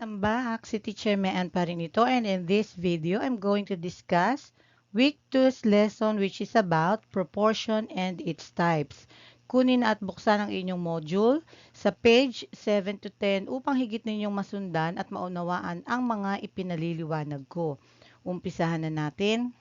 Welcome back. Si Teacher Mean pa rin ito, and in this video, I'm going to discuss Week 2's lesson which is about proportion and its types. Kunin at buksan ang inyong module sa page 7 to 10 upang higit ninyong masundan at maunawaan ang mga ipinaliliwanag ko. Umpisahan na natin.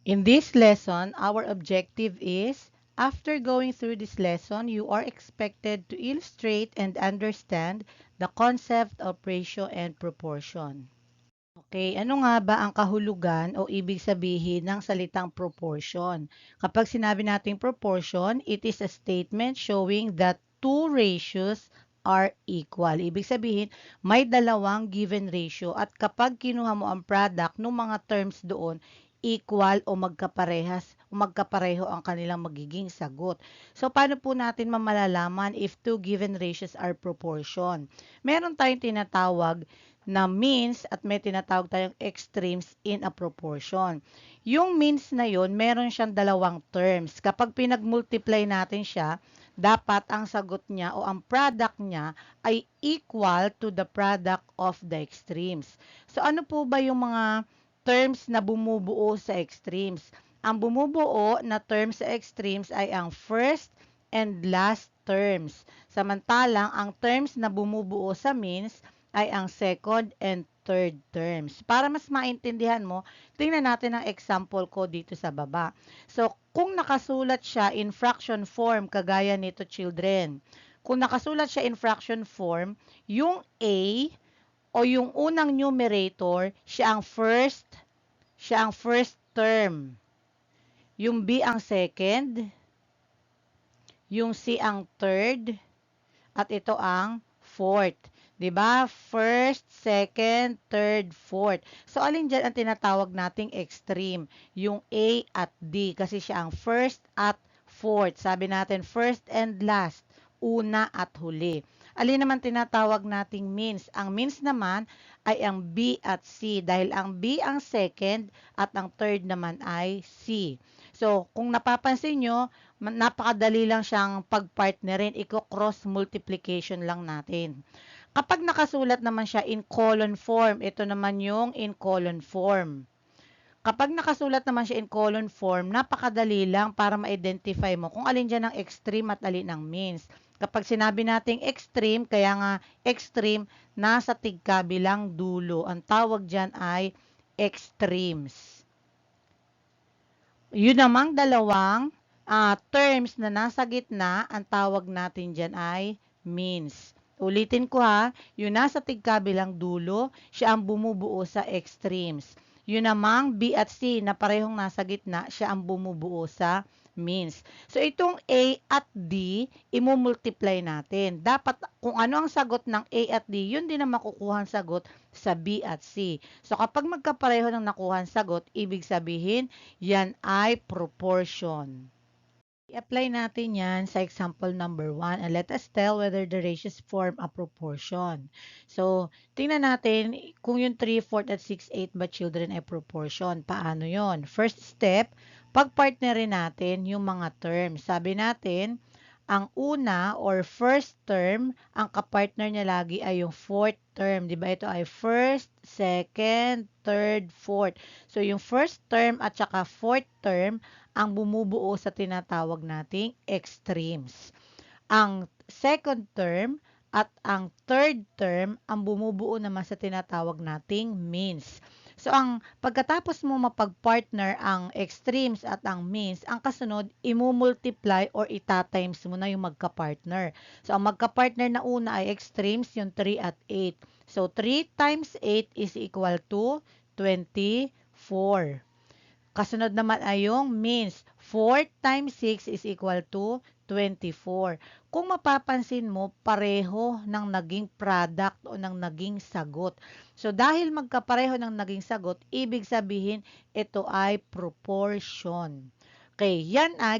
In this lesson, our objective is, after going through this lesson, you are expected to illustrate and understand the concept of ratio and proportion. Okay, ano nga ba ang kahulugan o ibig sabihin ng salitang proportion? Kapag sinabi nating proportion, it is a statement showing that two ratios are equal. Ibig sabihin, may dalawang given ratio at kapag kinuha mo ang product ng mga terms doon, equal o magkaparehas o magkapareho ang kanilang magiging sagot. So, paano po natin malalaman if two given ratios are proportion? Meron tayong tinatawag na means at may tinatawag tayong extremes in a proportion. Yung means na yun, meron siyang dalawang terms. Kapag pinag-multiply natin siya, dapat ang sagot niya o ang product niya ay equal to the product of the extremes. So ano po ba yung mga terms na bumubuo sa extremes? Ang bumubuo na terms sa extremes ay ang first and last terms. Samantalang ang terms na bumubuo sa means ay ang second and third terms. Para mas maintindihan mo, tingnan natin ang example ko dito sa baba. So, kung nakasulat siya in fraction form, kagaya nito children, kung nakasulat siya in fraction form, yung A o yung unang numerator, siya ang first term. Yung B ang second, yung C ang third, at ito ang fourth. 'Di ba? First, second, third, fourth. So, alin dyan ang tinatawag nating extreme? Yung A at D kasi siya ang first at fourth. Sabi natin first and last, una at huli. Alin naman tinatawag nating means? Ang means naman ay ang B at C dahil ang B ang second at ang third naman ay C. So, kung napapansin nyo, napakadali lang siyang pagpartnerin. Iko-cross multiplication lang natin. Kapag nakasulat naman siya in colon form, ito naman yung in colon form. Kapag nakasulat naman siya in colon form, napakadali lang para ma-identify mo kung alin dyan ang extreme at alin ang means. Kapag sinabi nating extreme, kaya nga extreme, nasa tigkabilang dulo. Ang tawag dyan ay extremes. Yun namang dalawang terms na nasa gitna, ang tawag natin dyan ay means. Ulitin ko ha, yung nasa tigkabilang dulo, siya ang bumubuo sa extremes. Yun namang B at C na parehong nasa gitna, siya ang bumubuo sa means. So, itong A at D, imumultiply natin. Dapat, kung ano ang sagot ng A at D, yun din ang makukuha ang sagot sa B at C. So, kapag magkapareho ng nakuha ang sagot, ibig sabihin, yan ay proportion. I-apply natin yan sa example number 1 and let us tell whether the ratios form a proportion. So, tingnan natin kung yung 3, 4 at 6, 8 ba children ay proportion. Paano yon? First step, pagpartnerin natin yung mga terms. Sabi natin, ang una or first term, ang kapartner niya lagi ay yung fourth term. Diba? Ito ay first, second, third, fourth. So, yung first term at saka fourth term, ang bumubuo sa tinatawag nating extremes. Ang second term at ang third term, ang bumubuo naman sa tinatawag nating means. So, ang pagkatapos mo mapag-partner ang extremes at ang means, ang kasunod, imumultiply or itatimes mo na yung magka-partner. So, ang magka-partner na una ay extremes, yung 3 at 8. So, 3 times 8 is equal to 24. Kasunod naman ay yung means. 4 times 6 is equal to 24. Kung mapapansin mo, pareho ng naging product o ng naging sagot. So, dahil magkapareho ng naging sagot, ibig sabihin, ito ay proportion. Okay,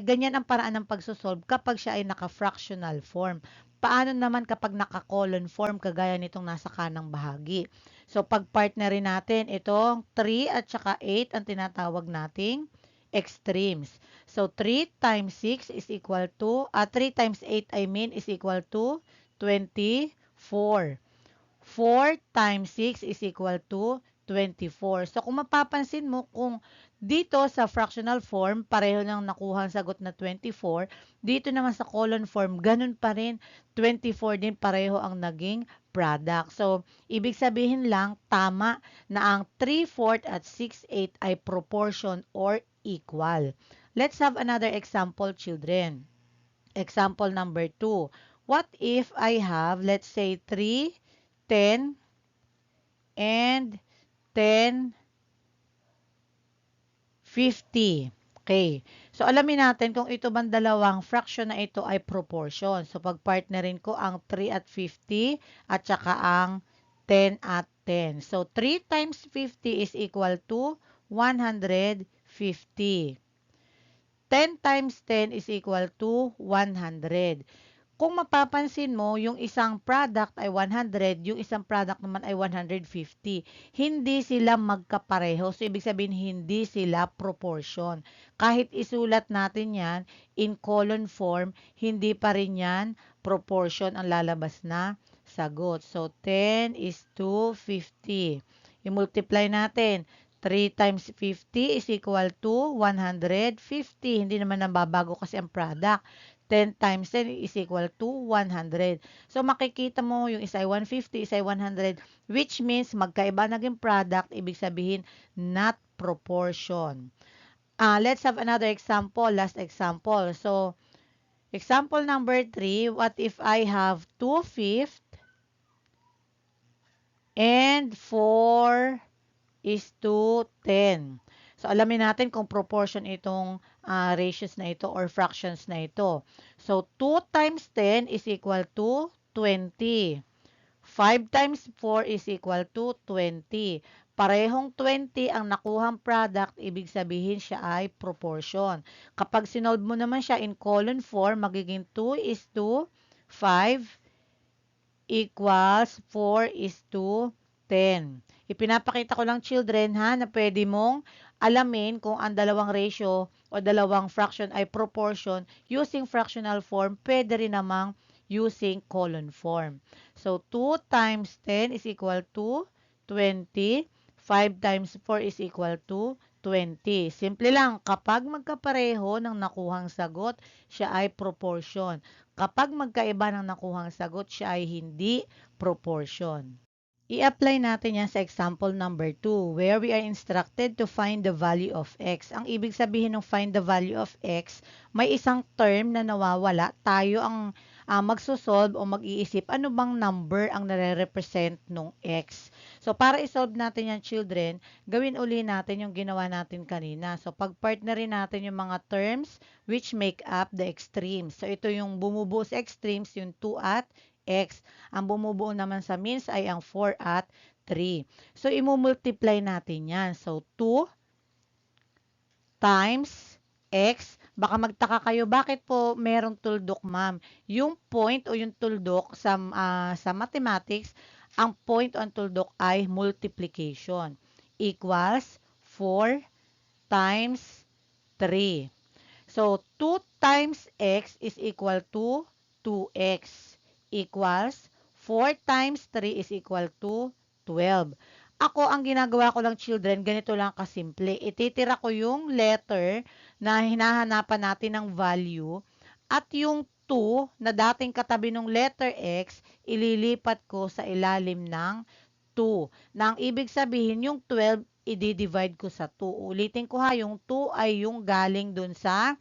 ganyan ang paraan ng pagsosolve kapag siya ay naka-fractional form. Paano naman kapag naka-colon form, kagaya nitong nasa kanang bahagi? So, pag-partnerin natin, itong 3 at saka 8 ang tinatawag nating extremes. So, 3 times 6 is equal to, 3 times 8 I mean is equal to 24. 4 times 6 is equal to 24. So, kung mapapansin mo, kung dito sa fractional form, pareho nang nakuha ang sagot na 24. Dito naman sa column form, ganun pa rin. 24 din, pareho ang naging product. So, ibig sabihin lang, tama na ang 3/4 at 6/8 ay proportion or equal. Let's have another example, children. Example number 2. What if I have, let's say, 3, 10, and 10, 50. Okay. So, alamin natin kung ito bang dalawang fraction na ito ay proportion. So, pag-partnerin ko ang 3 at 50 at saka ang 10 at 10. So, 3 times 50 is equal to 150. 10 times 10 is equal to 100. Kung mapapansin mo, yung isang product ay 100, yung isang product naman ay 150. Hindi sila magkapareho. So, ibig sabihin, hindi sila proportion. Kahit isulat natin yan in column form, hindi pa rin yan proportion ang lalabas na sagot. So, 10 is to 50. I-multiply natin. 3 times 50 is equal to 150. Hindi naman nababago kasi ang product. 10 times 10 is equal to 100. So, makikita mo yung isa ay 150, isa ay 100, which means magkaiba naging product, ibig sabihin not proportion. Let's have another example, last example. So, example number 3, what if I have 2/5 and 4 is to 10. So, alamin natin kung proportion itong ratios na ito or fractions na ito. So, 2 times 10 is equal to 20. 5 times 4 is equal to 20. Parehong 20 ang nakuhang product, ibig sabihin siya ay proportion. Kapag sinolve mo naman siya in column form, magiging 2 is to 5 equals 4 is to 10. Ipinapakita ko lang, children, ha, na pwede mong alamin kung ang dalawang ratio o dalawang fraction ay proportion using fractional form, pwede rin namang using column form. So, 2 times 10 is equal to 20. 5 times 4 is equal to 20. Simple lang, kapag magkapareho ng nakuhang sagot, siya ay proportion. Kapag magkaiba ng nakuhang sagot, siya ay hindi proportion. I-apply natin yan sa example number 2, where we are instructed to find the value of x. Ang ibig sabihin ng find the value of x, may isang term na nawawala. Tayo ang magsosolve o mag-iisip ano bang number ang nare-represent nung x. So, para isolve natin yan, children, gawin uli natin yung ginawa natin kanina. So, pag-partnerin natin yung mga terms which make up the extremes. So, ito yung bumubuo sa extremes, yung 2 at x. Ang bumubuo naman sa means ay ang 4 at 3. So, imumultiply natin yan. So, 2 times x. Baka magtaka kayo, bakit po merong tuldok, ma'am? Yung point o yung tuldok sa mathematics, ang point o ang tuldok ay multiplication. Equals 4 times 3. So, 2 times x is equal to 2x equals 4 times 3 is equal to 12. Ako, ang ginagawa ko lang, children, ganito lang kasimple. Ititira ko yung letter na hinahanapan natin ng value at yung 2 na dating katabi ng letter x, ililipat ko sa ilalim ng 2. Na ang ibig sabihin, yung 12, i-divide ko sa 2. Ulitin ko ha, yung 2 ay yung galing dun sa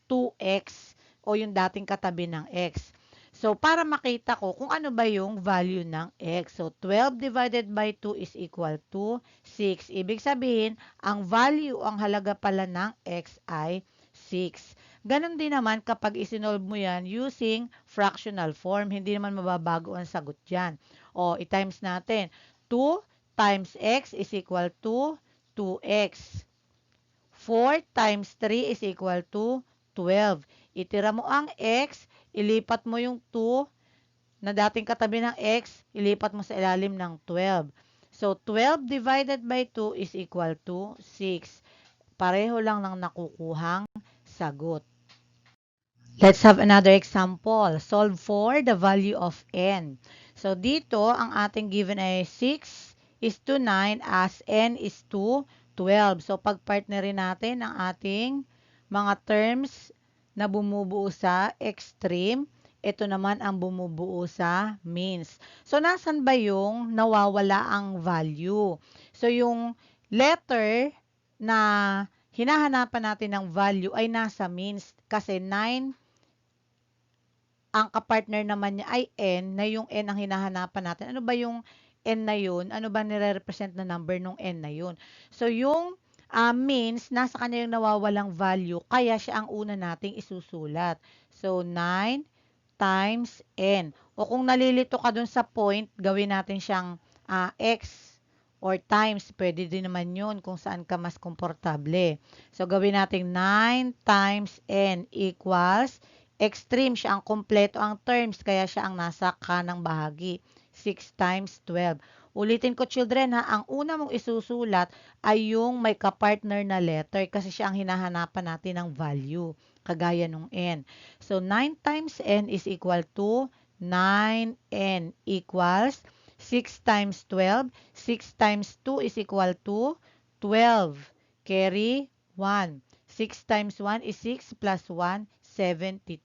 2x o yung dating katabi ng x. So, para makita ko kung ano ba yung value ng x. So, 12 divided by 2 is equal to 6. Ibig sabihin, ang value, ang halaga pala ng x ay 6. Ganon din naman kapag isinolve mo yan using fractional form. Hindi naman mababago ang sagot dyan. O, i-times natin. 2 times x is equal to 2x. 4 times 3 is equal to 12. Itira mo ang x, ilipat mo yung 2 na dating katabi ng x, ilipat mo sa ilalim ng 12. So, 12 divided by 2 is equal to 6. Pareho lang ng nakukuhang sagot. Let's have another example. Solve for the value of n. So, dito, ang ating given ay 6 is to 9 as n is to 12. So, pag-partnerin natin ang ating mga terms na bumubuo sa extreme. Ito naman ang bumubuo sa means. So, nasan ba yung nawawala ang value? So, yung letter na hinahanapan natin ng value ay nasa means kasi 9 ang kapartner naman niya ay n, na yung n ang hinahanapan natin. Ano ba yung n na yun? Ano ba nire-represent na number nung n na yun? So, yung means, nasa kanya yung nawawalang value, kaya siya ang una nating isusulat. So, 9 times n. O kung nalilito ka dun sa point, gawin natin siyang x or times. Pwede din naman yun kung saan ka mas komportable. So, gawin natin 9 times n equals extreme, siya ang kompleto ang terms, kaya siya ang nasa kanang bahagi. 6 times 12. Ulitin ko, children, ha, ang una mong isusulat ay yung may kapartner na letter kasi siya ang hinahanapan natin ng value, kagaya nung n. So, 9 times n is equal to 9n equals 6 times 12. 6 times 2 is equal to 12. Carry 1. 6 times 1 is 6 plus 1, 72.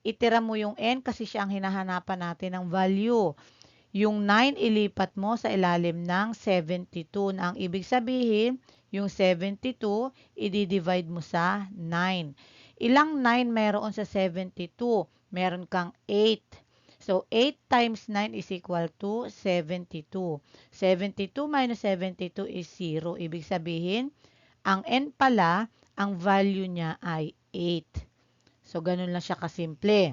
Itira mo yung n kasi siya ang hinahanapan natin ng value. Yung 9 ilipat mo sa ilalim ng 72 na ang ibig sabihin, yung 72 i-divide mo sa 9. Ilang 9 meron sa 72? Meron kang 8. So, 8 times 9 is equal to 72. 72 minus 72 is 0. Ibig sabihin, ang n pala, ang value niya ay 8. So, ganun lang siya kasimple.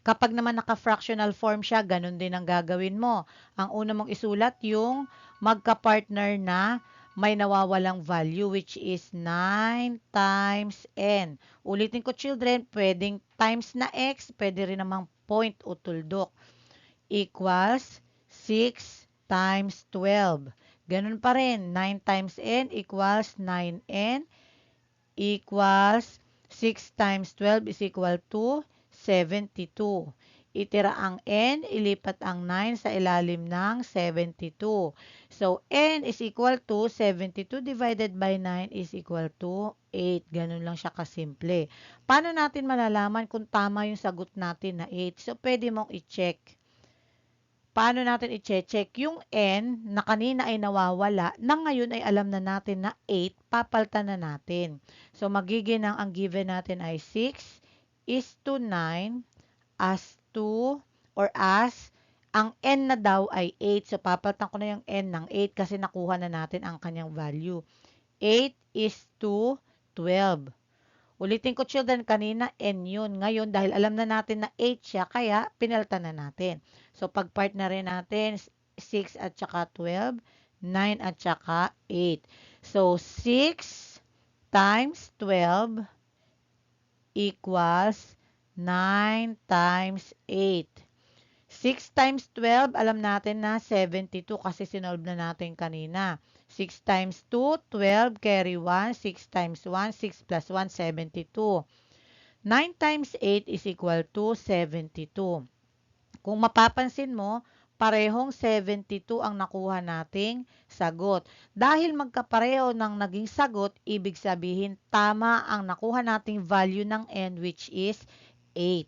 Kapag naman naka-fractional form siya, ganun din ang gagawin mo. Ang una mong isulat yung magka-partner na may nawawalang value, which is 9 times n. Ulitin ko, children, pwedeng times na x, pwede rin namang point o tuldok, equals 6 times 12. Ganun pa rin, 9 times n equals 9n equals 6 times 12 is equal to 72. Itira ang n, ilipat ang 9 sa ilalim ng 72. So, n is equal to 72 divided by 9 is equal to 8. Ganun lang siya kasimple. Paano natin malalaman kung tama yung sagot natin na 8? So, pwede mong i-check. Paano natin i-check? Yung n na kanina ay nawawala, na ngayon ay alam na natin na 8, papaltan na natin. So, magiging ang given natin ay 6 is to 9 as 2 or as ang n na daw ay 8. So, papaltan ko na yung n ng 8 kasi nakuha na natin ang kanyang value. 8 is to 12. Ulitin ko, children, kanina n yun. Ngayon, dahil alam na natin na 8 siya, kaya pinalitan na natin. So, pag-part na rin natin, 6 at saka 12, 9 at saka 8. So, 6 times 12 equals 9 times 8. 6 times 12, alam natin na 72 kasi sinolve na natin kanina. 6 times 2, 12, carry 1, 6 times 1, 6 plus 1, 72. 9 times 8 is equal to 72. Kung mapapansin mo, parehong 72 ang nakuha nating sagot. Dahil magkapareho ng naging sagot, ibig sabihin tama ang nakuha nating value ng n, which is 8.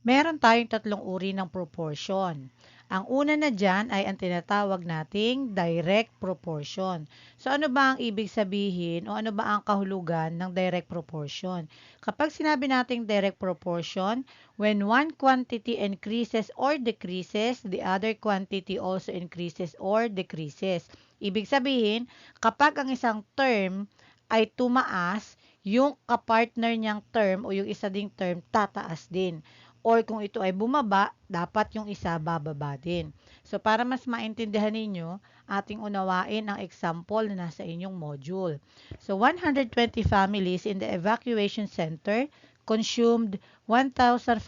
Meron tayong tatlong uri ng proportion. Ang una na dyan ay ang tinatawag nating direct proportion. So, ano ba ang ibig sabihin o ano ba ang kahulugan ng direct proportion? Kapag sinabi nating direct proportion, when one quantity increases or decreases, the other quantity also increases or decreases. Ibig sabihin, kapag ang isang term ay tumaas, yung kapartner niyang term o yung isa ding term tataas din. Or kung ito ay bumaba, dapat yung isa bababa din. So, para mas maintindihan ninyo, ating unawain ang example na nasa inyong module. So, 120 families in the evacuation center consumed 1,500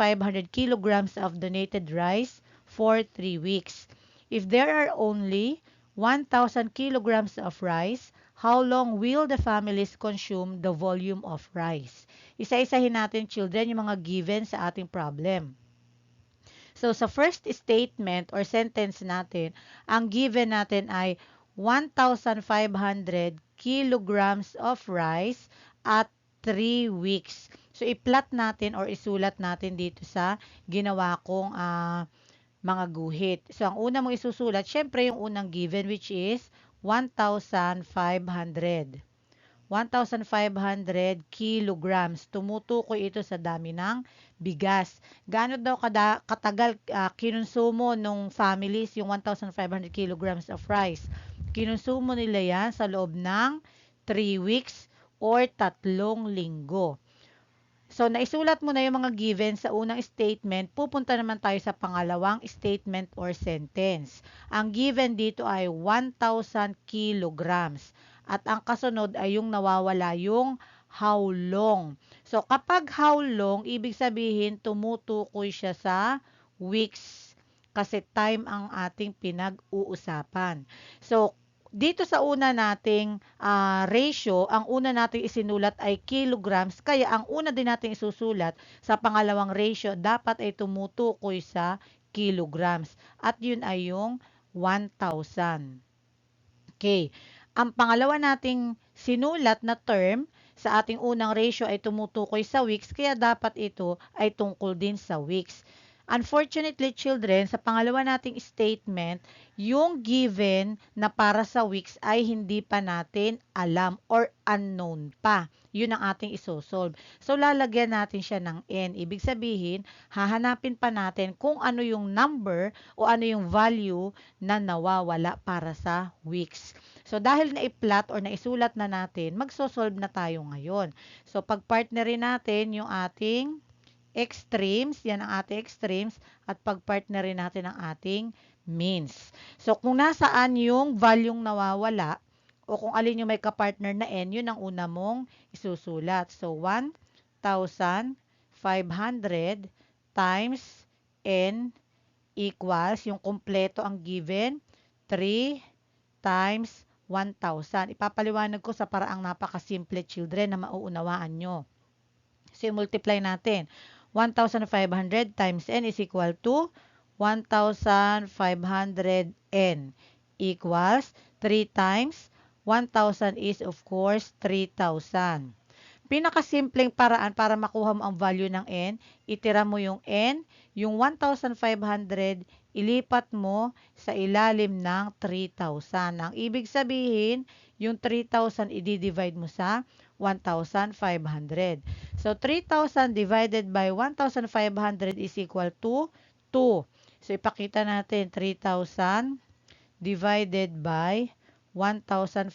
kilograms of donated rice for 3 weeks. If there are only 1,000 kilograms of rice, how long will the families consume the volume of rice? Isa-isahin natin, children, yung mga given sa ating problem. So, sa first statement or sentence natin, ang given natin ay 1,500 kilograms of rice at 3 weeks. So, i-plot natin or isulat natin dito sa ginawa kong mga guhit. So, ang una mong isusulat, syempre yung unang given which is 1,500. 1,500 kilograms. Tumutukoy ito sa dami ng bigas. Gaano daw katagal kinonsumo nung families yung 1,500 kilograms of rice? Kinonsumo nila yan sa loob ng 3 weeks or 3 linggo. So, naisulat mo na yung mga given sa unang statement, pupunta naman tayo sa pangalawang statement or sentence. Ang given dito ay 1,000 kilograms. At ang kasunod ay yung nawawala yung how long. So, kapag how long, ibig sabihin tumutukoy siya sa weeks. Kasi time ang ating pinag-uusapan. So, dito sa una nating ratio, ang una nating isinulat ay kilograms, kaya ang una din nating isusulat sa pangalawang ratio dapat ay tumutukoy sa kilograms. At yun ay yung 1,000. Okay. Ang pangalawa nating sinulat na term sa ating unang ratio ay tumutukoy sa weeks, kaya dapat ito ay tungkol din sa weeks. Unfortunately, children, sa pangalawa nating statement, yung given na para sa weeks ay hindi pa natin alam or unknown pa. Yun ang ating isosolve. So, lalagyan natin siya ng n. Ibig sabihin, hahanapin pa natin kung ano yung number o ano yung value na nawawala para sa weeks. So, dahil na-plot or naisulat na natin, magsosolve na tayo ngayon. So, pag-partnerin natin yung ating extremes, yan ang ating extremes, at pag-partnerin natin ang ating means. So, kung nasaan yung valueng nawawala, o kung alin yung may kapartner na n, yun ang una mong isusulat. So, 1,500 times n equals, yung kumpleto ang given, 3 times 1,000. Ipapaliwanag ko sa paraang napakasimple, children, na mauunawaan nyo. So, multiply natin. 1,500 times n is equal to 1,500 n equals 3 times 1,000 is of course 3,000. Pinakasimpleng paraan para makuha mo ang value ng n, itira mo yung n, yung 1,500, ilipat mo sa ilalim ng 3,000. Ang ibig sabihin, yung 3,000 i-divide mo sa 1,500. So, 3,000 divided by 1,500 is equal to 2. So, ipakita natin 3,000 divided by 1,500.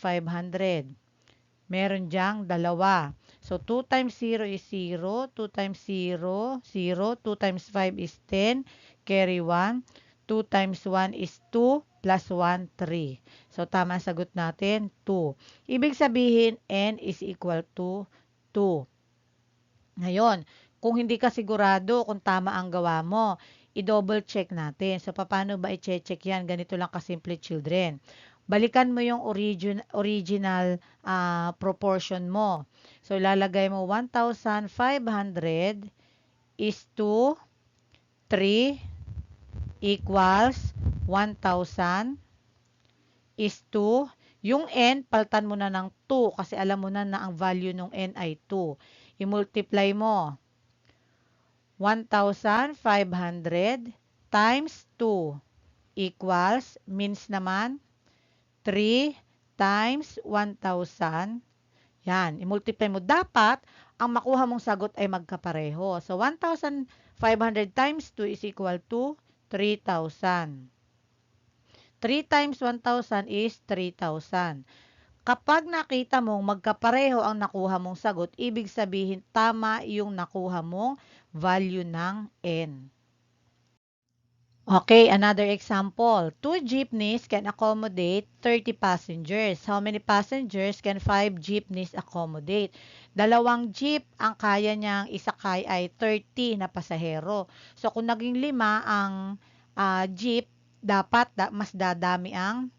Meron diyang dalawa. So, 2 times 0 is 0. 2 times 0, 0. 2 times 5 is 10. Carry 1. 2 times 1 is 2. Plus 1, 3. So, tama ang sagot natin, 2. Ibig sabihin, n is equal to 2. Ngayon, kung hindi ka sigurado kung tama ang gawa mo, i-double check natin. So, paano ba i-check yan? Ganito lang kasimple, children. Balikan mo yung original proportion mo. So, ilalagay mo 1,500 is to 3 equals 1,000 is to, yung n, paltan mo na ng 2 kasi alam mo na na ang value ng n ay 2. I-multiply mo. 1,500 times 2 equals, means naman, 3 times 1,000. Yan, i-multiply mo. Dapat, ang makuha mong sagot ay magkapareho. So, 1,500 times 2 is equal to 3,000. 3 times 1,000 is 3,000. Kapag nakita mong magkapareho ang nakuha mong sagot, ibig sabihin tama yung nakuha mong value ng n. Okay, another example. 2 jeepneys can accommodate 30 passengers. How many passengers can 5 jeepneys accommodate? Dalawang jeep ang kaya niyang isakay ay 30 na pasahero. So, kung naging 5 ang jeep, dapat mas dadami ang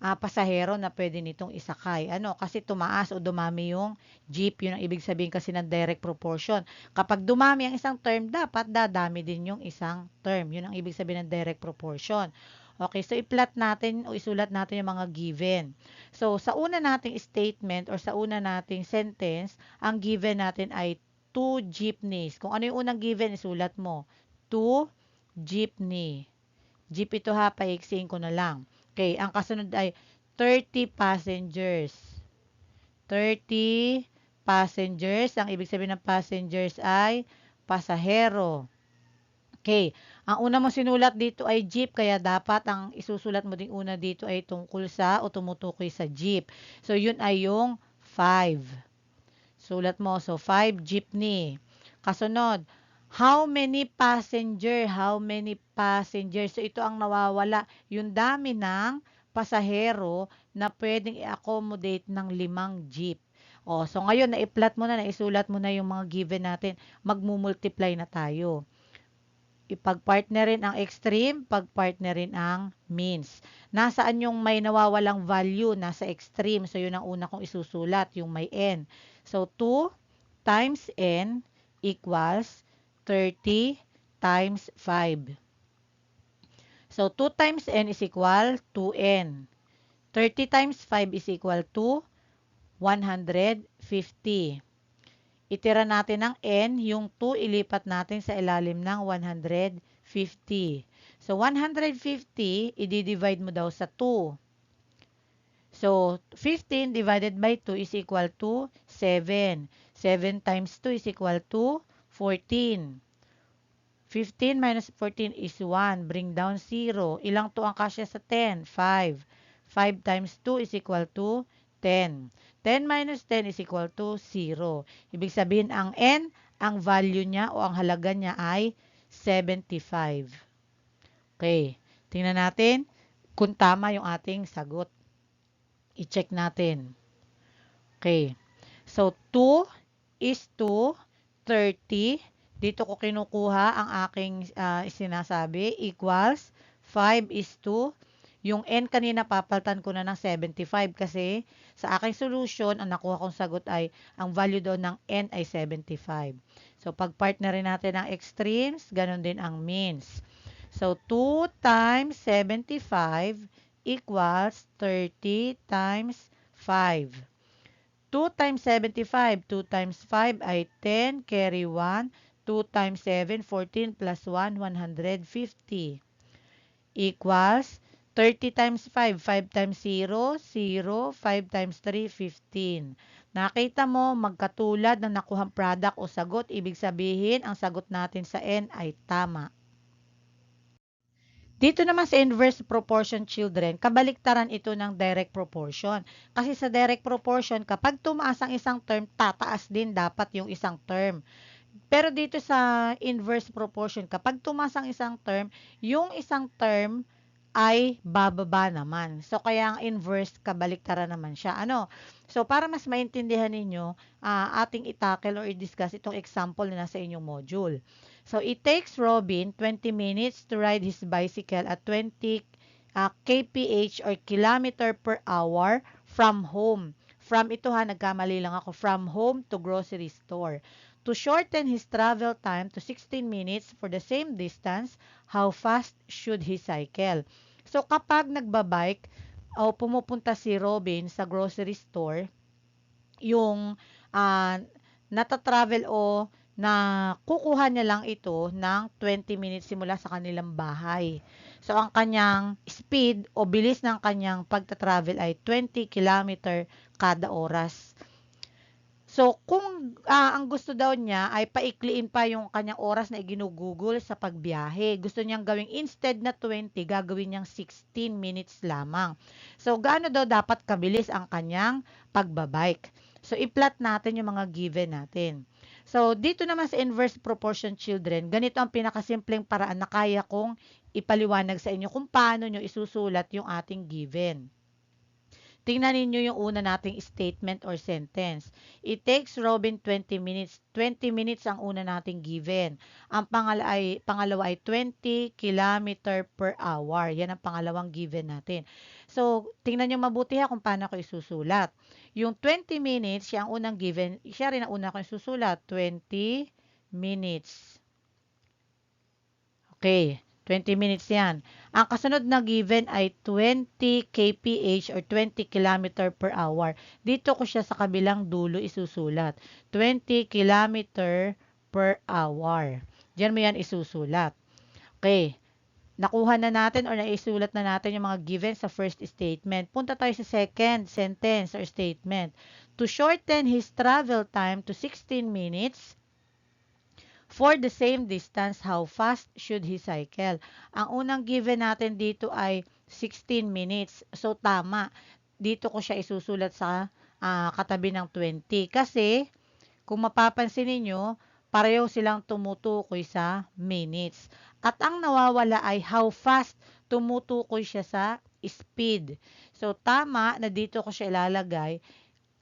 pasahero na pwede nitong isakay. Ano, kasi tumaas o dumami yung jeep, yun ang ibig sabihin kasi ng direct proportion. Kapag dumami ang isang term, dapat dadami din yung isang term. Yun ang ibig sabihin ng direct proportion. Okay, so i-plot natin o isulat natin yung mga given. So, sa una nating statement or sa una nating sentence, ang given natin ay 2 jeepneys. Kung ano yung unang given, isulat mo. 2 jeepney. Jeep ito ha, paiksiin ko na lang. Okay, ang kasunod ay 30 passengers. 30 passengers. Ang ibig sabihin ng passengers ay pasahero. Okay, ang una mo sinulat dito ay jeep, kaya dapat ang isusulat mo ding una dito ay tungkol sa o tumutukoy sa jeep. So, yun ay yung 5. Sulat mo. So, 5 jeepney. Kasunod, how many passenger? How many passengers? So, ito ang nawawala. Yung dami ng pasahero na pwedeng i-accommodate ng 5 jeep. O, so ngayon, na-plot mo na, naisulat mo na yung mga given natin. Magmumultiply na tayo. Ipag-partnerin ang extreme, pag-partnerin ang means. Nasaan yung may nawawalang value? Nasa extreme. So, yun ang una kong isusulat, yung may n. So, 2 times n equals 30 times 5. So, 2 times n is equal 2n. 30 times 5 is equal to 150. Itira natin ng n, yung 2 ilipat natin sa ilalim ng 150. So, 150, i-divide mo daw sa 2. So, 15 divided by 2 is equal to 7. 7 times 2 is equal to 14. 15 minus 14 is 1. Bring down 0. Ilang 2 ang kasya sa 10? 5. 5 times 2 is equal to 10. 10 minus 10 is equal to 0. Ibig sabihin, ang n, ang value niya o ang halaga niya ay 75. Okay. Tingnan natin kung tama yung ating sagot. I-check natin. Okay. So, 2 is to 30. Dito ko kinukuha ang aking sinasabi. Equals 5 is to, yung n kanina papalitan ko na ng 75 kasi sa aking solution, ang nakuha kong sagot ay, ang value doon ng n ay 75. So, pag-partner rin natin ang extremes, ganun din ang means. So, 2 times 75 equals 30 times 5. 2 times 75, 2 times 5 ay 10, carry 1, 2 times 7, 14 plus 1, 150. Equals 30 times 5, 5 times 0, 0, 5 times 3, 15. Nakita mo, magkatulad ng nakuhang product o sagot, ibig sabihin, ang sagot natin sa N ay tama. Dito naman sa inverse proportion children, kabaliktaran ito ng direct proportion. Kasi sa direct proportion, kapag tumaas ang isang term, tataas din dapat yung isang term. Pero dito sa inverse proportion, kapag tumaas ang isang term, yung isang term ay bababa naman. So, kaya ang inverse, kabaliktaran naman siya. Ano? So, para mas maintindihan ninyo, ating itackle or i-discuss itong example na nasa inyong module. So, it takes Robin 20 minutes to ride his bicycle at 20 kph or kilometer per hour from home. From ito ha, nagkamali lang ako. From home to grocery store. To shorten his travel time to 16 minutes for the same distance, how fast should he cycle? So, kapag nagbabike o pumupunta si Robin sa grocery store, yung natatravel o na kukuha niya lang ito ng 20 minutes simula sa kanilang bahay. So, ang kanyang speed o bilis ng kanyang pagtatravel ay 20 kilometer kada oras. So, kung ang gusto daw niya ay paikliin pa yung kanyang oras na iginugugol sa pagbiyahe. Gusto niyang gawing instead na 20, gagawin niyang 16 minutes lamang. So, gaano daw dapat kabilis ang kanyang pagbabike? So, i-plot natin yung mga given natin. So, dito naman sa inverse proportion children, ganito ang pinakasimpleng paraan na kaya kong ipaliwanag sa inyo kung paano nyo isusulat yung ating given. Tingnan ninyo yung una nating statement or sentence. It takes Robin 20 minutes. 20 minutes ang una nating given. Ang pangalawa ay 20 kilometer per hour. Yan ang pangalawang given natin. So, tingnan nyo mabuti ha kung paano ko isusulat. Yung 20 minutes, siya ang unang given. Siya rin ang una ko isusulat. 20 minutes. Okay, 20 minutes yan. Ang kasunod na given ay 20 kph or 20 kilometer per hour. Dito ko siya sa kabilang dulo isusulat. 20 kilometer per hour. Diyan mo yan isusulat. Okay, nakuha na natin or naisulat na natin yung mga given sa first statement. Punta tayo sa second sentence or statement. To shorten his travel time to 16 minutes, for the same distance, how fast should he cycle? Ang unang given natin dito ay 16 minutes. So, tama. Dito ko siya isusulat sa katabi ng 20. Kasi, kung mapapansin ninyo, pareho silang tumutukoy sa minutes. At ang nawawala ay how fast tumutukoy siya sa speed. So, tama na dito ko siya ilalagay.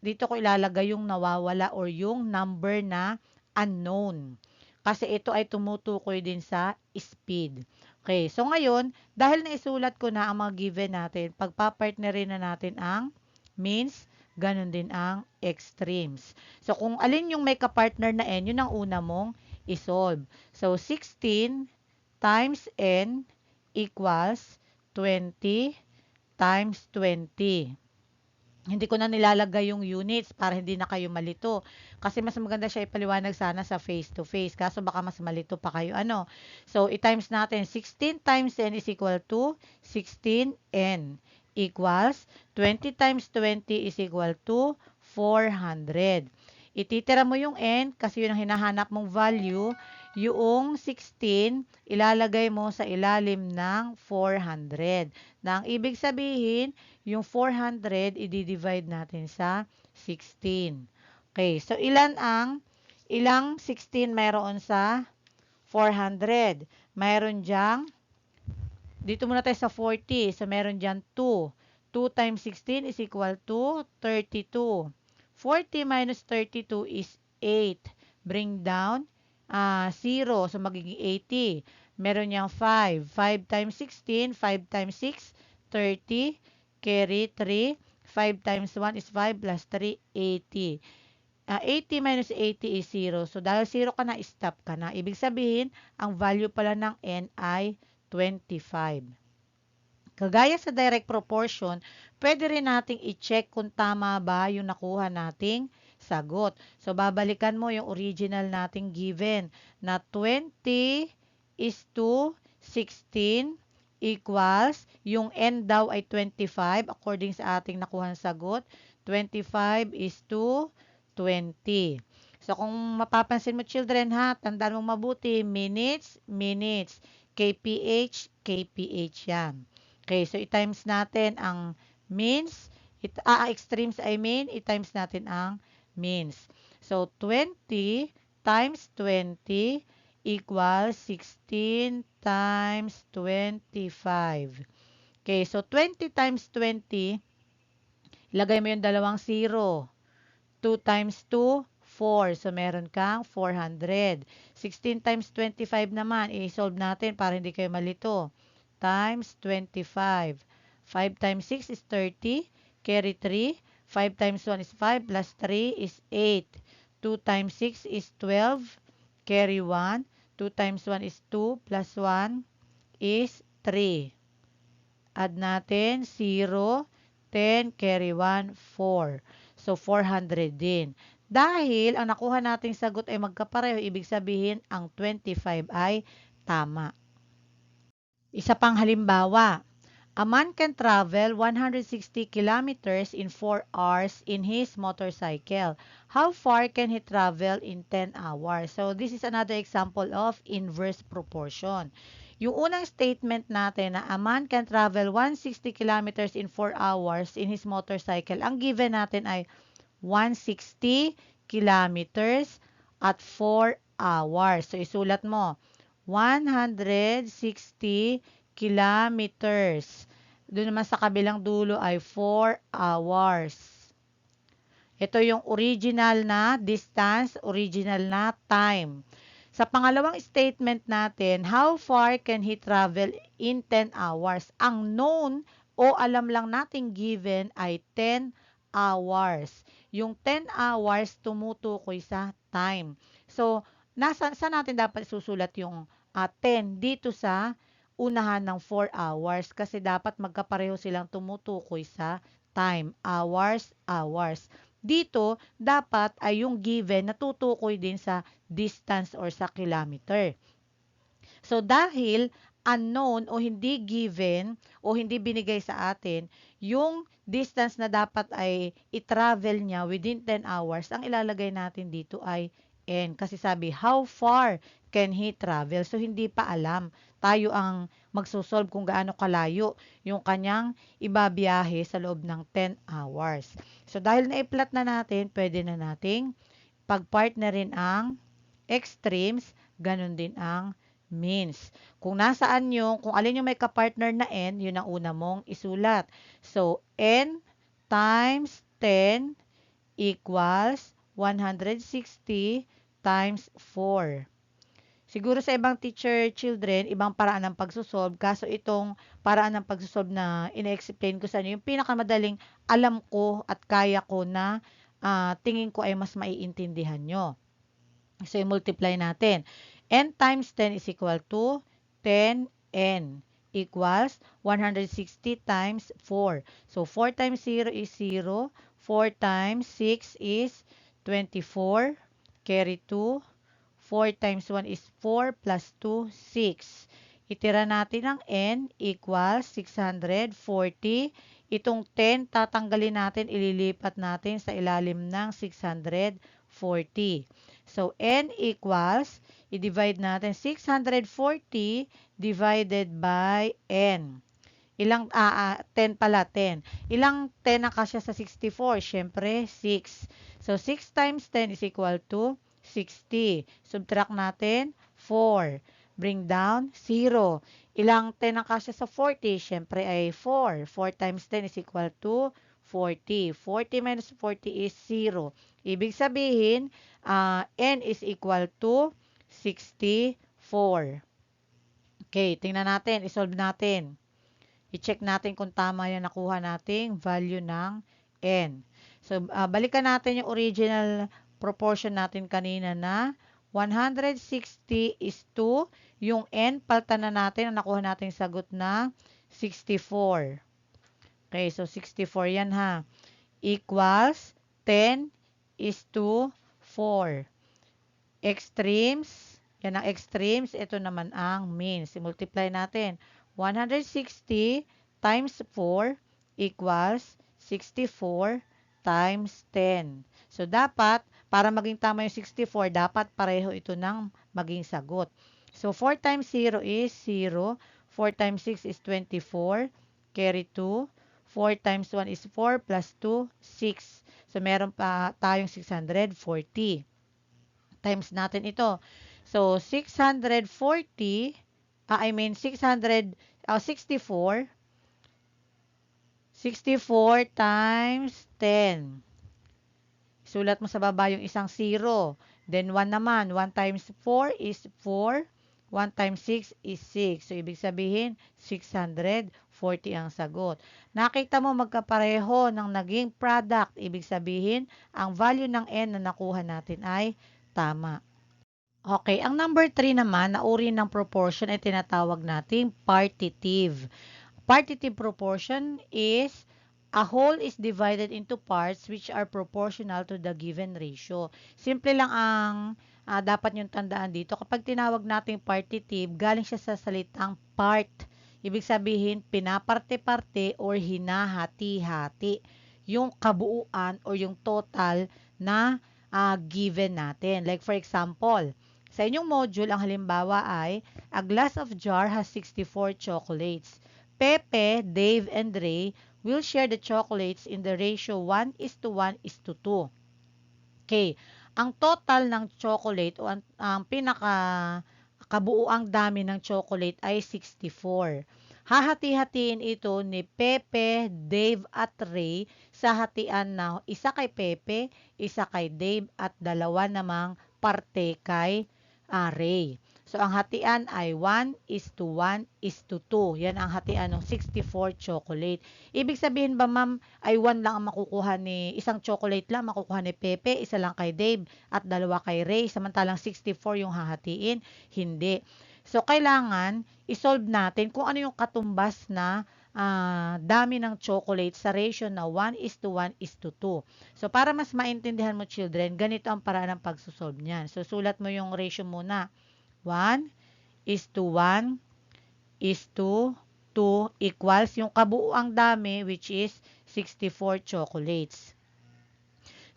Dito ko ilalagay yung nawawala or yung number na unknown. Kasi ito ay tumutukoy din sa speed. Okay, so ngayon, dahil naisulat ko na ang mga given natin, pagpapartnerin na natin ang means, ganun din ang extremes. So kung alin yung may kapartner na n, yun ang una mong isolve. So 16 times n equals 20 times 20. Hindi ko na nilalagay yung units para hindi na kayo malito. Kasi mas maganda siya ipaliwanag sana sa face-to-face. Kaso baka mas malito pa kayo. Ano? So, i-times natin. 16 times n is equal to 16n equals 20 times 20 is equal to 400. Ititira mo yung n kasi yun ang hinahanap mong value. Yung 16, ilalagay mo sa ilalim ng 400. Na ang ibig sabihin, yung 400, i-divide natin sa 16. Okay, so ilang 16 mayroon sa 400? Mayroon diyang, dito muna tayo sa 40. So, meron dyan 2. 2 times 16 is equal to 32. 40 minus 32 is 8. Bring down 0. So, magiging 80. Meron niyang 5. 5 times 16, 5 times 6, 30. Carry 3. 5 times 1 is 5 plus 3, 80. 80 minus 80 is 0. So, dahil 0 ka na, stop ka na. Ibig sabihin, ang value pala ng n ay 25. Kagaya sa direct proportion, pwede rin nating i-check kung tama ba yung nakuha nating sagot. So, babalikan mo yung original nating given na 20 is to 16 equals, yung n daw ay 25 according sa ating nakuha sagot. 25 is to 20. So, kung mapapansin mo children ha, tandaan mong mabuti, minutes, minutes, kph, kph yan. Okay, so i-times natin ang means, extremes I mean, i-times natin ang means. So, 20 times 20 equals 16 times 25. Okay, so 20 times 20, ilagay mo yung dalawang 0. 2 times 2, 4. So, meron kang 400. 16 times 25 naman, i-solve natin para hindi kayo malito. Times 25. 5 times 6 is 30. Carry 3. 5 times 1 is 5 plus 3 is 8. 2 times 6 is 12. Carry 1. 2 times 1 is 2 plus 1 is 3. Add natin 0, 10, carry 1, 4. So, 400 din. Dahil ang nakuha nating sagot ay magkapareho, ibig sabihin ang 25 ay tama. Isa pang halimbawa, a man can travel 160 kilometers in 4 hours in his motorcycle. How far can he travel in 10 hours? So, this is another example of inverse proportion. Yung unang statement natin na a man can travel 160 kilometers in 4 hours in his motorcycle. Ang given natin ay 160 kilometers at 4 hours. So, isulat mo, 160 kilometers Doon naman sa kabilang dulo ay 4 hours. Ito yung original na distance, original na time. Sa pangalawang statement natin, how far can he travel in 10 hours? Ang known o alam lang nating given ay 10 hours. Yung 10 hours tumutukoy sa time. So, saan natin dapat susulat yung 10 dito sa unahan ng 4 hours kasi dapat magkapareho silang tumutukoy sa time. Hours, hours. Dito, dapat ay yung given na tutukoy din sa distance or sa kilometer. So, dahil unknown o hindi given o hindi binigay sa atin, yung distance na dapat ay i-travel niya within 10 hours, ang ilalagay natin dito ay N. Kasi sabi, how far can he travel? So, hindi pa alam. Tayo ang magsosolve kung gaano kalayo yung kanyang ibabiyahe sa loob ng 10 hours. So, dahil na-plot na natin, pwede na nating pag-partnerin ang extremes, ganun din ang means. Kung nasaan yung, kung alin yung may kapartner na n, yun ang una mong isulat. So, n times 10 equals 160 times 4. Siguro sa ibang teacher children, ibang paraan ng pagsosolve. Kaso itong paraan ng pagsosolve na ina-explain ko sa inyo, yung pinakamadaling alam ko at kaya ko na tingin ko ay mas maiintindihan nyo. So, i-multiply natin. N times 10 is equal to 10n equals 160 times 4. So, 4 times 0 is 0. 4 times 6 is 24. Carry 2. 4 times 1 is 4 plus 2, 6. Itira natin ang n equals 640. Itong 10, tatanggalin natin, ililipat natin sa ilalim ng 640. So, n equals, i-divide natin 640 divided by n. Ilang, 10 pala, 10. Ilang 10 ang kasya sa 64? Siyempre, 6. So, 6 times 10 is equal to 60. Subtract natin, 4. Bring down, 0. Ilang 10 ang kasya sa 40? Siyempre ay 4. 4 times 10 is equal to 40. 40 minus 40 is 0. Ibig sabihin, n is equal to 64. Okay, tingnan natin, isolve natin. I-check natin kung tama yung nakuha nating value ng n. So, balikan natin yung original proportion natin kanina na 160 is to yung n, paltan na natin, ang nakuha nating sagot na 64. Okay, so 64 yan ha. Equals 10 is to 4. Extremes, yan ang extremes, ito naman ang means. I-multiply natin. 160 times 4 equals 64 times 10. So, dapat, para maging tama yung 64, dapat pareho ito ng maging sagot. So, 4 times 0 is 0. 4 times 6 is 24. Carry 2. 4 times 1 is 4 plus 2, 6. So, meron pa tayong 640. Times natin ito. So, 640, 64. 64 times 10. Sulat mo sa baba yung isang 0. Then, 1 naman. 1 times 4 is 4. 1 times 6 is 6. So, ibig sabihin, 640 ang sagot. Nakita mo magkapareho ng naging product. Ibig sabihin, ang value ng n na nakuha natin ay tama. Okay, ang number 3 naman na uri ng proportion ay tinatawag nating partitive. Partitive proportion is a whole is divided into parts which are proportional to the given ratio. Simple lang ang dapat niyong tandaan dito. Kapag tinawag nating partitive, galing siya sa salitang part. Ibig sabihin, pinaparte-parte or hinahati-hati yung kabuuan or yung total na given natin. Like for example, sa inyong module, ang halimbawa ay, a glass of jar has 64 chocolates. Pepe, Dave, and Ray will share the chocolates in the ratio 1:1:2. Okay. Ang total ng chocolate o ang pinaka kabuuang dami ng chocolate ay 64. Hahati-hatiin ito ni Pepe, Dave at Ray sa hatian na isa kay Pepe, isa kay Dave at dalawa namang parte kay Ray. So, ang hatian ay 1:1:2. Yan ang hatian ng 64 chocolate. Ibig sabihin ba, ma'am, ay 1 lang ang makukuha ni, isang chocolate lang makukuha ni Pepe, isa lang kay Dave, at dalawa kay Ray, samantalang 64 yung hahatiin? Hindi. So, kailangan isolve natin kung ano yung katumbas na dami ng chocolate sa ratio na 1:1:2. So, para mas maintindihan mo, children, ganito ang paraan ng pagsusolve niyan. So, sulat mo yung ratio muna. 1:1:2 equals yung kabuuang dami, which is 64 chocolates.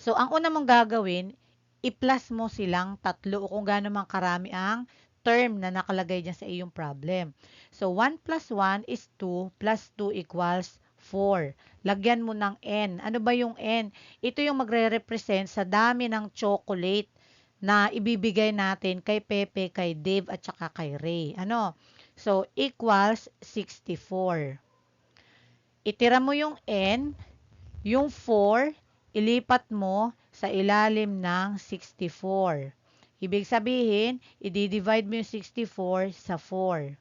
So, ang una mong gagawin, i-plus mo silang tatlo o kung gaano man karami ang term na nakalagay dyan sa iyong problem. So, 1 plus 1 is 2 plus 2 equals 4. Lagyan mo ng n. Ano ba yung n? Ito yung magre-represent sa dami ng chocolate na ibibigay natin kay Pepe, kay Dave, at saka kay Ray. Ano? So, equals 64. Itira mo yung n, yung 4, ilipat mo sa ilalim ng 64. Ibig sabihin, i-divide mo yung 64 sa 4.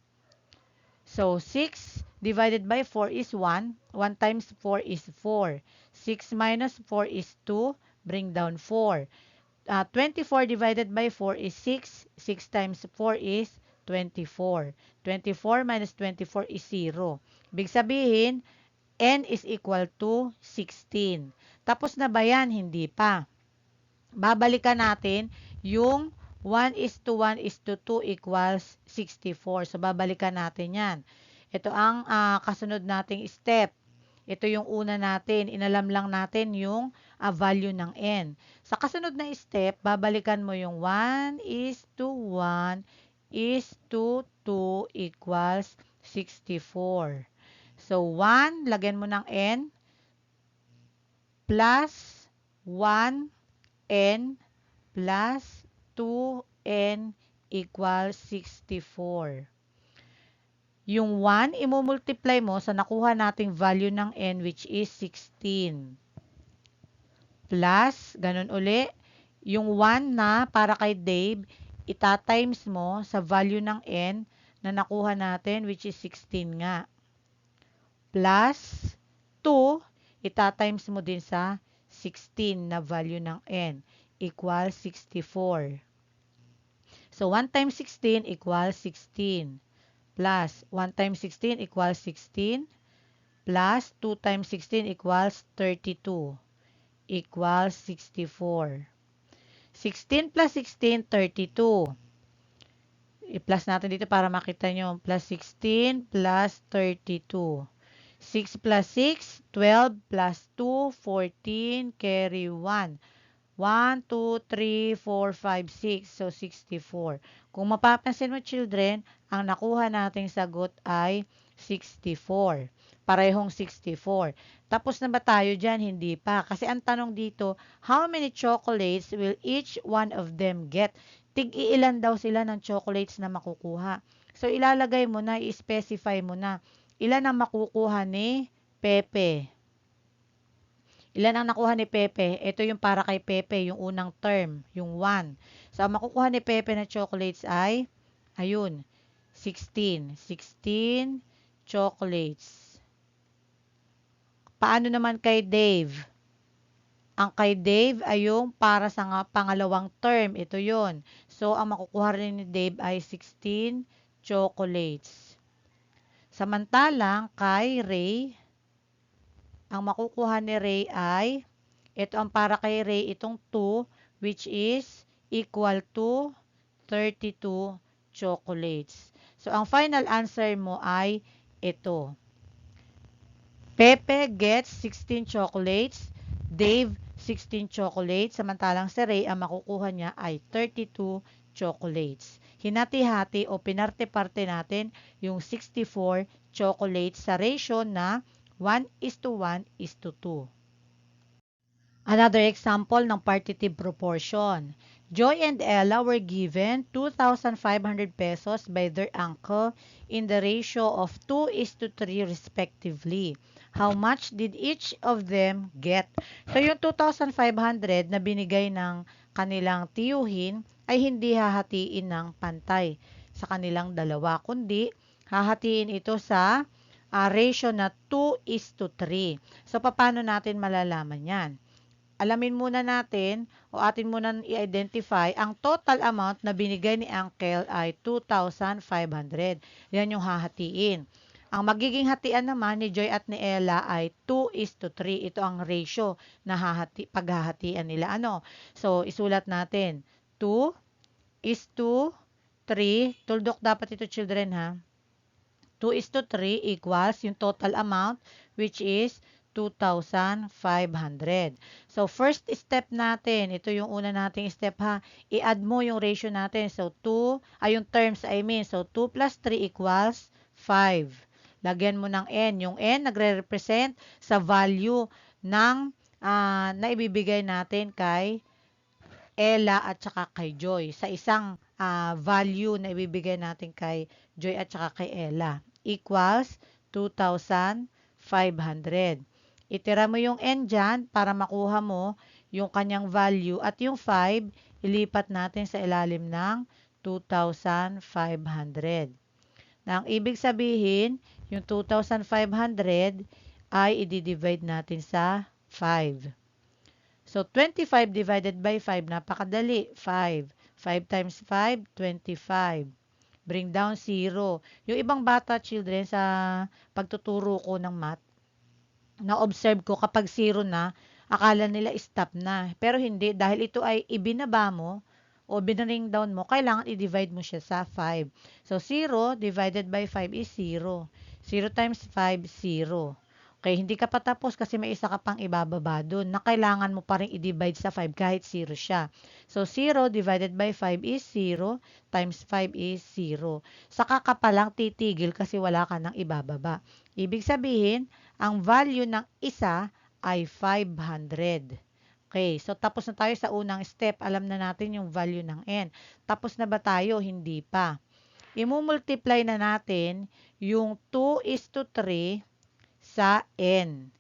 So, 6 divided by 4 is 1. 1 times 4 is 4. 6 minus 4 is 2. Bring down 4. 24 divided by 4 is 6. 6 times 4 is 24. 24 minus 24 is 0. Ibig sabihin, n is equal to 16. Tapos na ba yan? Hindi pa. Babalikan natin yung 1:1:2 equals 64. So, babalikan natin yan. Ito ang kasunod nating step. Ito yung una natin. Inalam lang natin yung value ng n. Sa kasunod na step, babalikan mo yung 1:1:2 equals 64. So, 1, lagyan mo ng n, plus 1n plus 2n equals 64. Yung 1, imumultiply mo sa nakuha nating value ng n, which is 16. Plus, ganun uli, yung 1 na para kay Dave, ita-times mo sa value ng n na nakuha natin, which is 16 nga. Plus, 2, ita-times mo din sa 16 na value ng n, equals 64. So, 1 times 16 equals 16. Plus, 1 times 16 equals 16. Plus, 2 times 16 equals 32. Equals 64. 16 plus 16, 32. I-plus natin dito para makita nyo. Plus 16 plus 32. 6 plus 6, 12 plus 2, 14, carry 1. 1, 2, 3, 4, 5, 6. So, 64. Kung mapapansin mo, children, ang nakuha nating sagot ay 64. Parehong 64. Tapos na ba tayo dyan? Hindi pa. Kasi ang tanong dito, how many chocolates will each one of them get? Tig-iilan daw sila ng chocolates na makukuha. So, ilalagay mo na, i-specify mo na. Ilan ang makukuha ni Pepe? Ilan ang nakuha ni Pepe? Ito yung para kay Pepe, yung unang term, yung 1. So, ang makukuha ni Pepe na chocolates ay, ayun, 16. 16 chocolates. Paano naman kay Dave? Ang kay Dave ay yung para sa pangalawang term. Ito yon. So, ang makukuha rin ni Dave ay 16 chocolates. Samantalang kay Ray, ang makukuha ni Ray ay, ito ang para kay Ray, itong 2, which is equal to 32 chocolates. So, ang final answer mo ay ito. Pepe gets 16 chocolates, Dave 16 chocolates, samantalang si Ray, ang makukuha niya ay 32 chocolates. Hinati-hati o pinarte-parte natin yung 64 chocolates sa ratio na 1:1:2. Another example ng partitive proportion. Joy and Ella were given 2,500 pesos by their uncle in the ratio of 2:3 respectively. How much did each of them get? So yung 2,500 na binigay ng kanilang tiyuhin ay hindi hahatiin ng pantay sa kanilang dalawa, kundi hahatiin ito sa ratio na 2:3. So paano natin malalaman yan? Alamin muna natin o atin muna i-identify ang total amount na binigay ni Uncle ay 2,500. Yan yung hahatiin. Ang magiging hatian naman ni Joy at ni Ella ay 2:3. Ito ang ratio na paghahatian nila. Ano? So, isulat natin. 2:3. Tuldok dapat ito, children, ha? 2:3 equals yung total amount, which is 2,500. So, first step natin, ito yung una nating step, ha, i-add mo yung ratio natin. So, yung terms, So, 2 plus 3 equals 5. Lagyan mo ng n. Yung n, nagre-represent sa value ng na ibibigay natin kay Ella at saka kay Joy. Sa isang value na ibibigay natin kay Joy at saka kay Ella equals 2,500. Itira mo yung n dyan para makuha mo yung kanyang value at yung 5 ilipat natin sa ilalim ng 2,500. Na ang ibig sabihin, yung 2,500 ay i-divide natin sa 5. So, 25 divided by 5, napakadali. 5. 5 times 5, 25. Bring down 0. Yung ibang bata, children, sa pagtuturo ko ng math, na-observe ko kapag 0 na, akala nila stop na. Pero hindi, dahil ito ay ibinaba mo o binaring down mo, kailangan i-divide mo siya sa 5. So, 0 divided by 5 is 0. 0 times 5, 0. Okay, hindi ka pa tapos kasi may isa ka pang ibababa doon na kailangan mo pa rin i-divide sa 5 kahit 0 siya. So, 0 divided by 5 is 0 times 5 is 0. Saka ka pa lang titigil kasi wala ka nang ibababa. Ibig sabihin, ang value ng isa ay 500. Okay, so tapos na tayo sa unang step. Alam na natin yung value ng n. Tapos na ba tayo? Hindi pa. I-multiply na natin yung 2:3 sa n.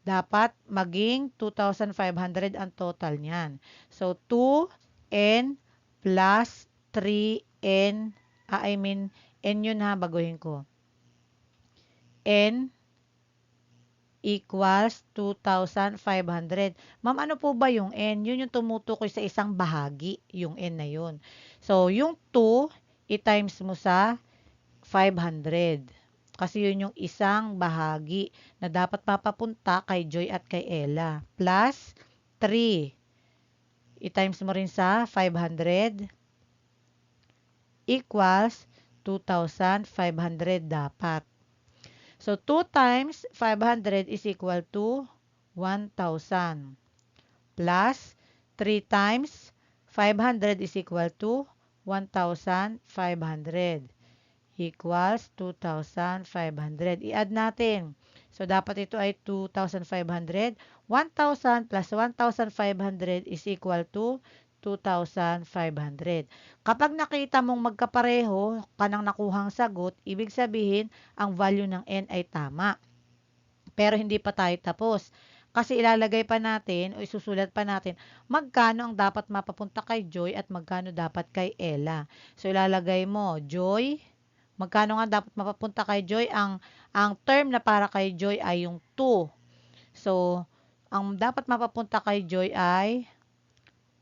Dapat maging 2,500 ang total niyan. So, 2n plus 3n, n yun ha, baguhin ko. N equals 2,500. Ma'am, ano po ba yung n? Yun yung tumutukoy sa isang bahagi, yung n na yun. So, yung 2, i-times mo sa 500. Kasi yun yung isang bahagi na dapat mapapunta kay Joy at kay Ella. Plus 3. I-times mo rin sa 500 equals 2,500 dapat. So, 2 times 500 is equal to 1,000. Plus 3 times 500 is equal to 1,500. Equals 2,500. I-add natin. So, dapat ito ay 2,500. 1,000 plus 1,500 is equal to 2,500. Kapag nakita mong magkapareho, kanang nakuhang sagot, ibig sabihin, ang value ng n ay tama. Pero hindi pa tayo tapos. Kasi ilalagay pa natin o isusulat pa natin magkano ang dapat mapapunta kay Joy at magkano dapat kay Ella. So, ilalagay mo, Joy, magkano nga dapat mapapunta kay Joy? Ang term na para kay Joy ay yung 2. So, ang dapat mapapunta kay Joy ay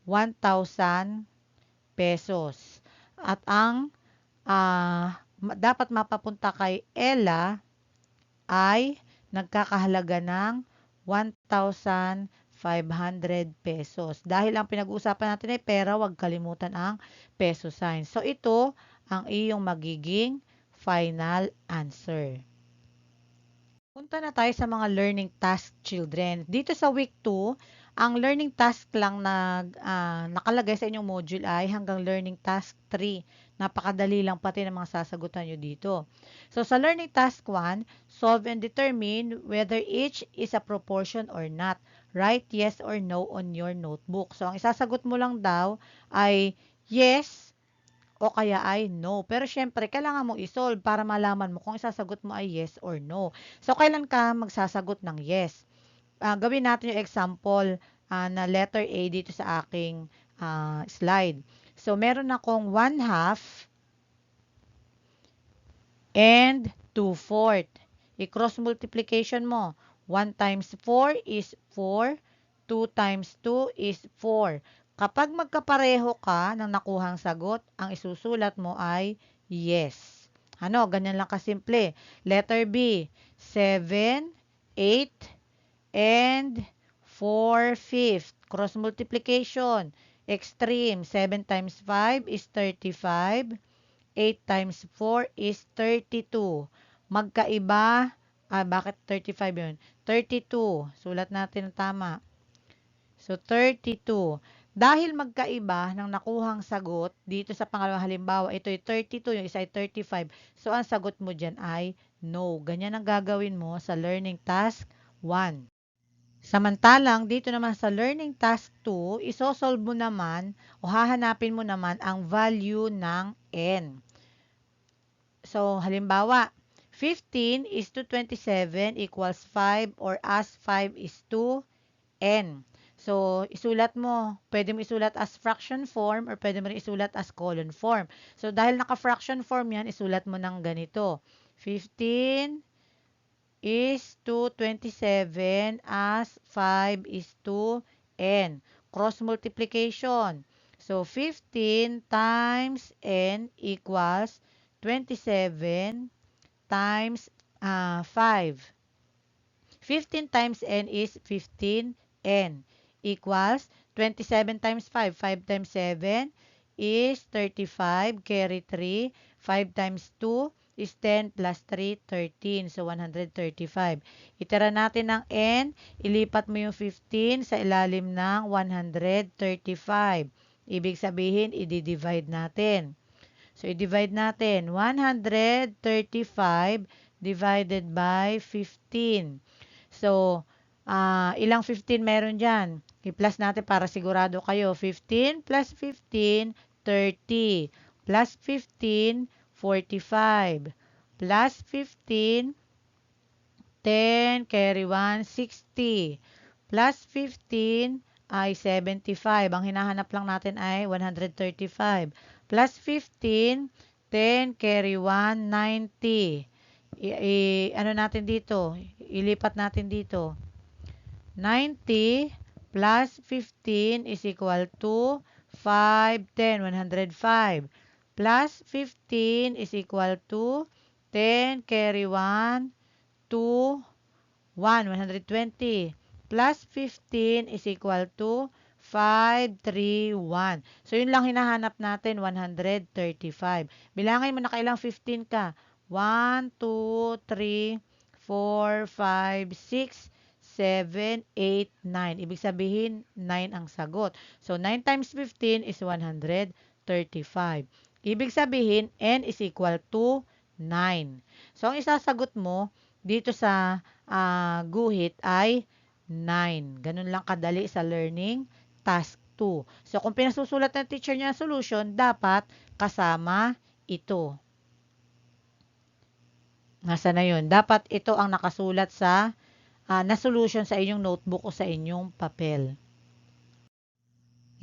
1,000 pesos. At ang dapat mapapunta kay Ella ay nagkakahalaga ng 1,500 pesos. Dahil ang pinag-uusapan natin ay pera, huwag kalimutan ang peso sign. So, ito ang iyong magiging final answer. Punta na tayo sa mga learning task, children. Dito sa week 2, ang learning task lang na nakalagay sa inyong module ay hanggang learning task 3. Napakadali lang pati ng mga sasagutan nyo dito. So, sa learning task 1, solve and determine whether each is a proportion or not. Write yes or no on your notebook. So, ang isasagot mo lang daw ay yes o kaya ay no. Pero syempre, kailangan mong isolve para malaman mo kung isasagot mo ay yes or no. So, kailan ka magsasagot ng yes? Gawin natin yung example na letter A dito sa aking slide. So, meron akong 1/2 and 2/4. I-cross multiplication mo. 1 times 4 is 4. 2 times 2 is 4. Kapag magkapareho ka ng nakuhang sagot, ang isusulat mo ay yes. Ano, ganyan lang kasimple. Letter B, 7, 8, and 4/5. Cross multiplication. Extreme, 7 times 5 is 35. 8 times 4 is 32. Magkaiba, bakit 35 yun? 32. Sulat natin ang tama. So, 32. Dahil magkaiba ng nakuhang sagot, dito sa pangalawang halimbawa, ito ay 32, yung isa ay 35. So, ang sagot mo dyan ay no. Ganyan ang gagawin mo sa learning task 1. Samantalang, dito naman sa learning task 2, isosolve mo naman o hahanapin mo naman ang value ng n. So, halimbawa, 15 is to 27 equals 5 or as 5 is to n. So, isulat mo. Pwede mo isulat as fraction form or pwede mo rin isulat as column form. So, dahil naka-fraction form yan, isulat mo ng ganito. 15 is to 27 as 5 is to n. Cross multiplication. So, 15 times n equals 27 times 5. 15 times n is 15n equals 27 times 5. 5 times 7 is 35. Carry 3. 5 times 2 is 10 plus 3, 13. So, 135. Itira natin ng n. Ilipat mo yung 15 sa ilalim ng 135. Ibig sabihin, i-divide natin. So, i-divide natin. 135 divided by 15. So, ilang 15 meron dyan? I-plus natin para sigurado kayo. 15 plus 15, 30. Plus 15, 45. Plus 15, 10, carry 1, 60. Plus 15 ay 75. Ang hinahanap lang natin ay 135. Plus 15, 10, carry 1, 90. Ano natin dito? Ilipat natin dito. 90 plus 15 is equal to 5, 10, 105. Plus 15 is equal to 10, carry 1, 2, 1, 120. Plus 15 is equal to 5, 3, 1. So, yun lang hinahanap natin, 135. Bilangin mo na kailang 15 ka. 1, 2, 3, 4, 5, 6, 7, 8, 9. Ibig sabihin, 9 ang sagot. So, 9 times 15 is 135. Ibig sabihin, n is equal to 9. So, ang isasagot mo dito sa guhit ay 9. Ganun lang kadali sa learning task 2. So, kung pinasusulat ng teacher niya ang solution, dapat kasama ito. Nasa na yun? Dapat ito ang nakasulat sa na solution sa inyong notebook o sa inyong papel.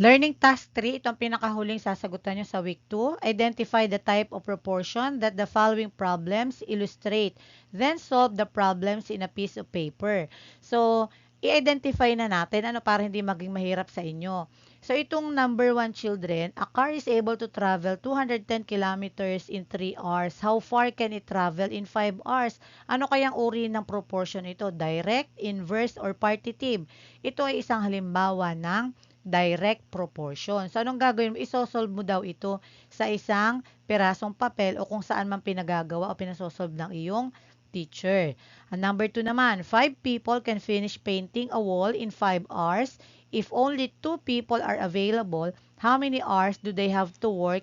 Learning task 3, ito ang pinakahuling sasagutan nyo sa week 2. Identify the type of proportion that the following problems illustrate. Then solve the problems in a piece of paper. So, i-identify na natin para hindi maging mahirap sa inyo. So, itong number 1 children, a car is able to travel 210 kilometers in 3 hours. How far can it travel in 5 hours? Ano kayang uri ng proportion ito? Direct, inverse, or partitive? Ito ay isang halimbawa ng direct proportion. So, anong gagawin mo? Isosolve mo daw ito sa isang pirasong papel o kung saan man pinagagawa o pinasosolve ng iyong teacher. And number 2 naman, 5 people can finish painting a wall in 5 hours. If only 2 people are available, how many hours do they have to work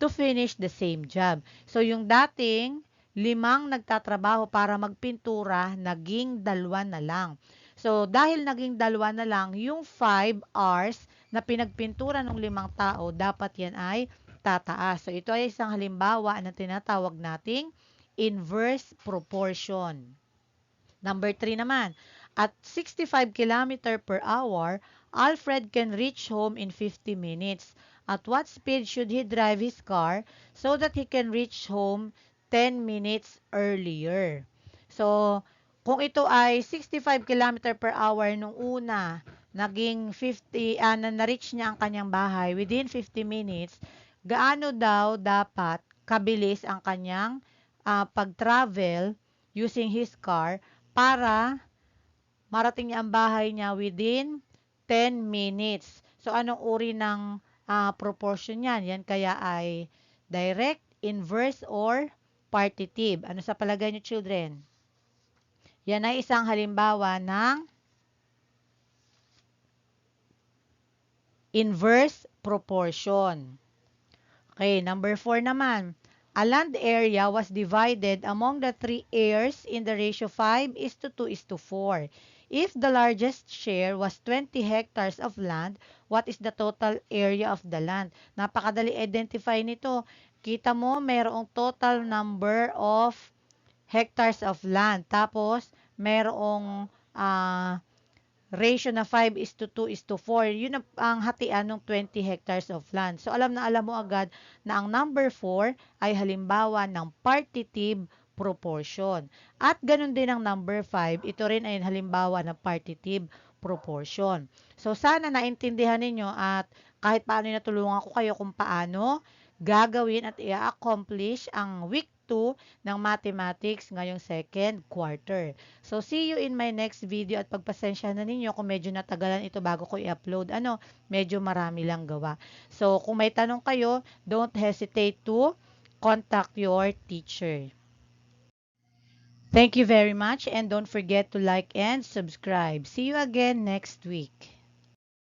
to finish the same job? So, yung dating 5 nagtatrabaho para magpintura, naging 2 na lang. So, dahil naging dalawa na lang, yung 5 hours na pinagpintura ng 5 tao, dapat yan ay tataas. So, ito ay isang halimbawa na tinatawag nating inverse proportion. Number 3 naman, at 65 km per hour, Alfred can reach home in 50 minutes. At what speed should he drive his car so that he can reach home 10 minutes earlier? So, kung ito ay 65 km per hour nung una, naging 50, na-reach niya ang kanyang bahay within 50 minutes, gaano daw dapat kabilis ang kanyang pag-travel using his car para marating niya ang bahay niya within 10 minutes. So, anong uri ng proportion yan? Yan kaya ay direct, inverse, or partitive. Ano sa palagay niyo, children? Yan ay isang halimbawa ng inverse proportion. Okay, number 4 naman. A land area was divided among the 3 heirs in the ratio 5:2:4. If the largest share was 20 hectares of land, what is the total area of the land? Napakadali identify nito. Kita mo, mayroong total number of hectares of land. Tapos, mayroong ratio na 5:2:4. Yun ang hatian ng 20 hectares of land. So, alam na alam mo agad na ang number 4 ay halimbawa ng partitive proportion. At ganun din ang number 5, ito rin ay halimbawa ng partitive proportion. So, sana naintindihan ninyo at kahit paano natulungan ko kayo kung paano gagawin at i-accomplish ang week 2 ng mathematics ngayong second quarter. So, see you in my next video at pagpasensya na ninyo kung medyo natagalan ito bago ko i-upload. Medyo marami lang gawa. So, kung may tanong kayo, don't hesitate to contact your teacher. Thank you very much and don't forget to like and subscribe. See you again next week.